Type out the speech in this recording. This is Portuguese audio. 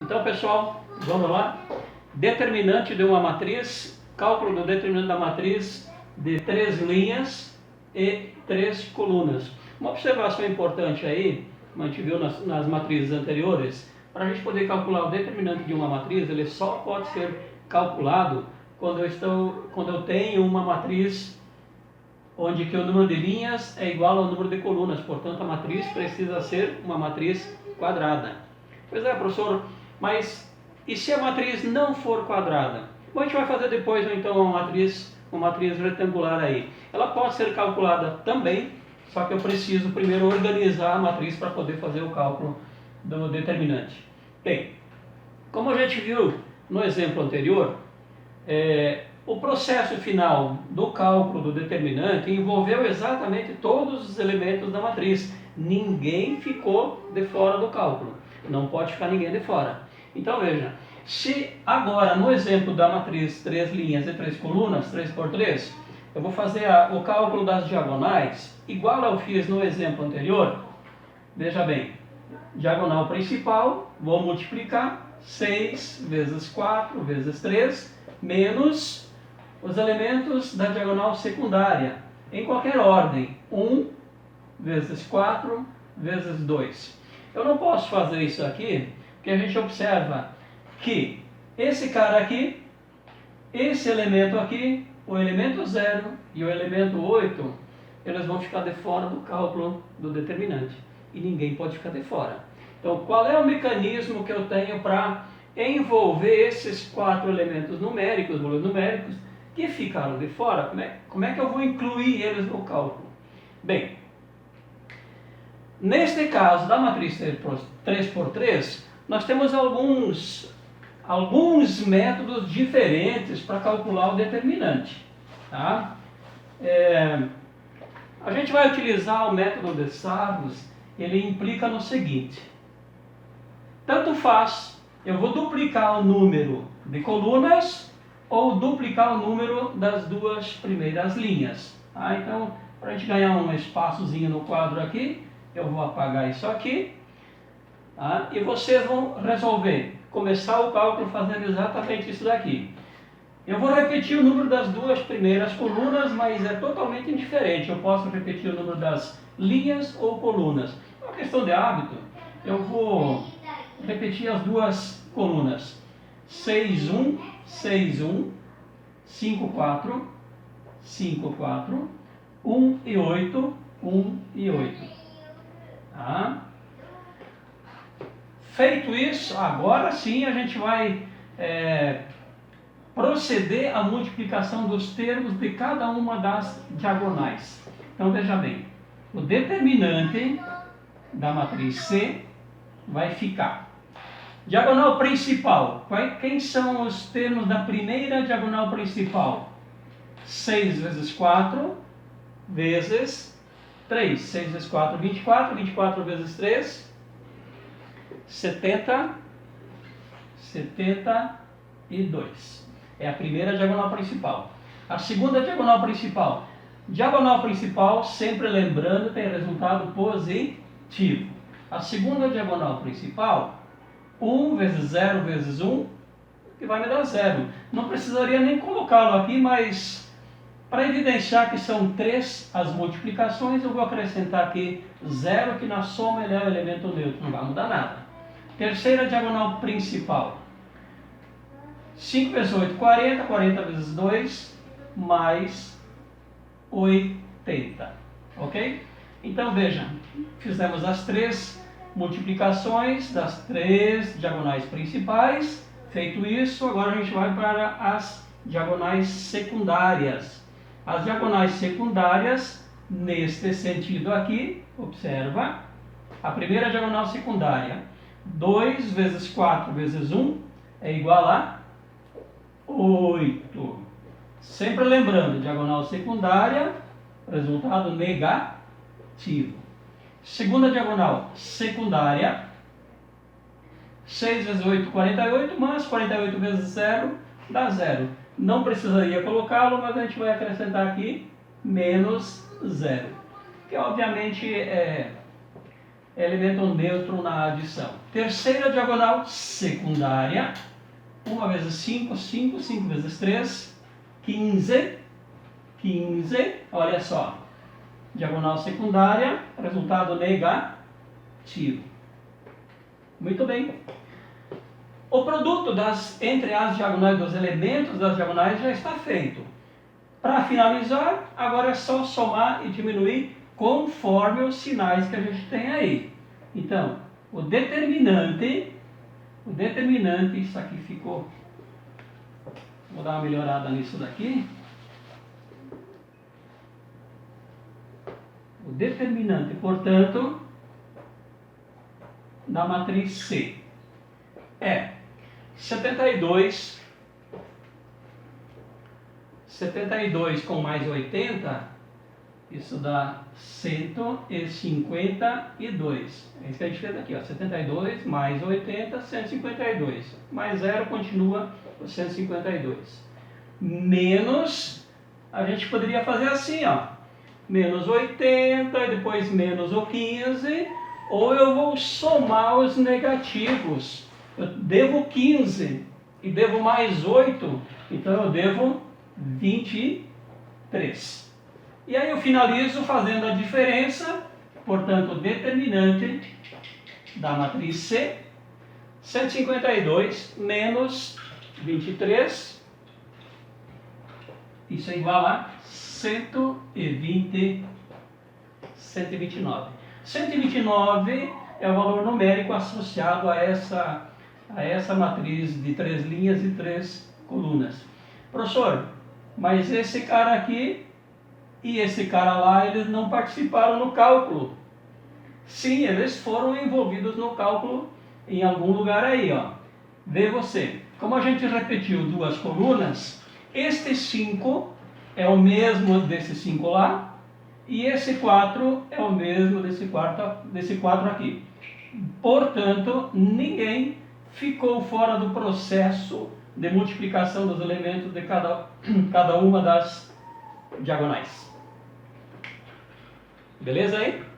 Então, pessoal, vamos lá. Determinante de uma matriz, cálculo do determinante da matriz de 3 linhas e 3 colunas. Uma observação importante aí, como a gente viu nas matrizes anteriores, para a gente poder calcular o determinante de uma matriz, ele só pode ser calculado quando eu tenho uma matriz onde que o número de linhas é igual ao número de colunas, portanto a matriz precisa ser uma matriz quadrada. Pois é, professor, mas e se a matriz não for quadrada? Bom, a gente vai fazer depois então uma matriz retangular aí. Ela pode ser calculada também, só que eu preciso primeiro organizar a matriz para poder fazer o cálculo do determinante. Bem, como a gente viu no exemplo anterior, o processo final do cálculo do determinante envolveu exatamente todos os elementos da matriz. Ninguém ficou de fora do cálculo. Não pode ficar ninguém de fora. Então veja, se agora no exemplo da matriz 3 linhas e 3 colunas, 3 por 3, eu vou fazer o cálculo das diagonais, igual eu fiz no exemplo anterior. Veja bem, diagonal principal, vou multiplicar 6 vezes 4 vezes 3, menos os elementos da diagonal secundária, em qualquer ordem, 1 vezes 4 vezes 2. Eu não posso fazer isso aqui, porque a gente observa que esse cara aqui, esse elemento aqui, o elemento 0 e o elemento 8, eles vão ficar de fora do cálculo do determinante. E ninguém pode ficar de fora. Então, qual é o mecanismo que eu tenho para envolver esses 4 elementos numéricos, valores numéricos, que ficaram de fora? Como é que eu vou incluir eles no cálculo? Bem, neste caso da matriz 3 por 3, nós temos alguns métodos diferentes para calcular o determinante. Tá? A gente vai utilizar o método de Sardos. Ele implica no seguinte: tanto faz, eu vou duplicar o número de colunas ou duplicar o número das duas primeiras linhas. Tá? Então, para a gente ganhar um espaçozinho no quadro aqui, eu vou apagar isso aqui. Tá? E vocês vão resolver, começar o cálculo fazendo exatamente isso daqui. Eu vou repetir o número das duas primeiras colunas, mas é totalmente indiferente. Eu posso repetir o número das linhas ou colunas. É uma questão de hábito. Eu vou repetir as duas colunas. 6, 1, 6, 1, 5, 4, 5, 4, 1 e 8, 1 e 8. Tá? Feito isso, agora sim a gente vai proceder à multiplicação dos termos de cada uma das diagonais. Então veja bem, o determinante da matriz C vai ficar diagonal principal. Quem são os termos da primeira diagonal principal? 6 vezes 4 vezes 3. 6 vezes 4, 24. 24 vezes 3, 72. É a primeira diagonal principal. A segunda diagonal principal. Diagonal principal, sempre lembrando, tem resultado positivo. A segunda diagonal principal, 1 vezes 0 vezes 1, que vai me dar 0. Não precisaria nem colocá-lo aqui, mas para evidenciar que são 3 as multiplicações, eu vou acrescentar aqui 0, que na soma ele é o elemento neutro, não vai mudar nada. Terceira diagonal principal. 5 vezes 8, 40. 40 vezes 2, mais 80. Ok? Então, veja, fizemos as 3 multiplicações das 3 diagonais principais. Feito isso, agora a gente vai para as diagonais secundárias. As diagonais secundárias, neste sentido aqui, observa, a primeira diagonal secundária, 2 vezes 4 vezes 1 é igual a 8. Sempre lembrando, diagonal secundária, resultado negativo. Segunda diagonal secundária, 6 vezes 8, 48, mas 48 vezes 0 dá 0. Não precisaria colocá-lo, mas a gente vai acrescentar aqui menos 0. Que obviamente elemento neutro na adição. Terceira diagonal secundária, 1 vezes 5, 5, 5 vezes 3, 15, 15, olha só, diagonal secundária, resultado negativo. Muito bem. O produto entre as diagonais, dos elementos das diagonais já está feito. Para finalizar, agora é só somar e diminuir conforme os sinais que a gente tem aí. Então, o determinante, isso aqui ficou, vou dar uma melhorada nisso daqui. O determinante, portanto, da matriz C é 72 com mais 80, isso dá 152. É isso que a gente fez aqui, ó, 72 mais 80, 152. Mais 0 continua o 152. Menos, a gente poderia fazer assim, ó, menos 80 e depois menos o 15, ou eu vou somar os negativos. Eu devo 15 e devo mais 8, então eu devo 23. E aí eu finalizo fazendo a diferença, portanto, o determinante da matriz C, 152 menos 23, isso é igual a 129. 129 é o valor numérico associado a essa matriz de 3 linhas e 3 colunas. Professor, mas esse cara aqui e esse cara lá, eles não participaram no cálculo. Sim, eles foram envolvidos no cálculo em algum lugar aí, ó. Vê você. Como a gente repetiu duas colunas, este 5 é o mesmo desse 5 lá, e esse 4 é o mesmo desse 4 aqui. Portanto, ninguém ficou fora do processo de multiplicação dos elementos de cada uma das diagonais. Beleza aí?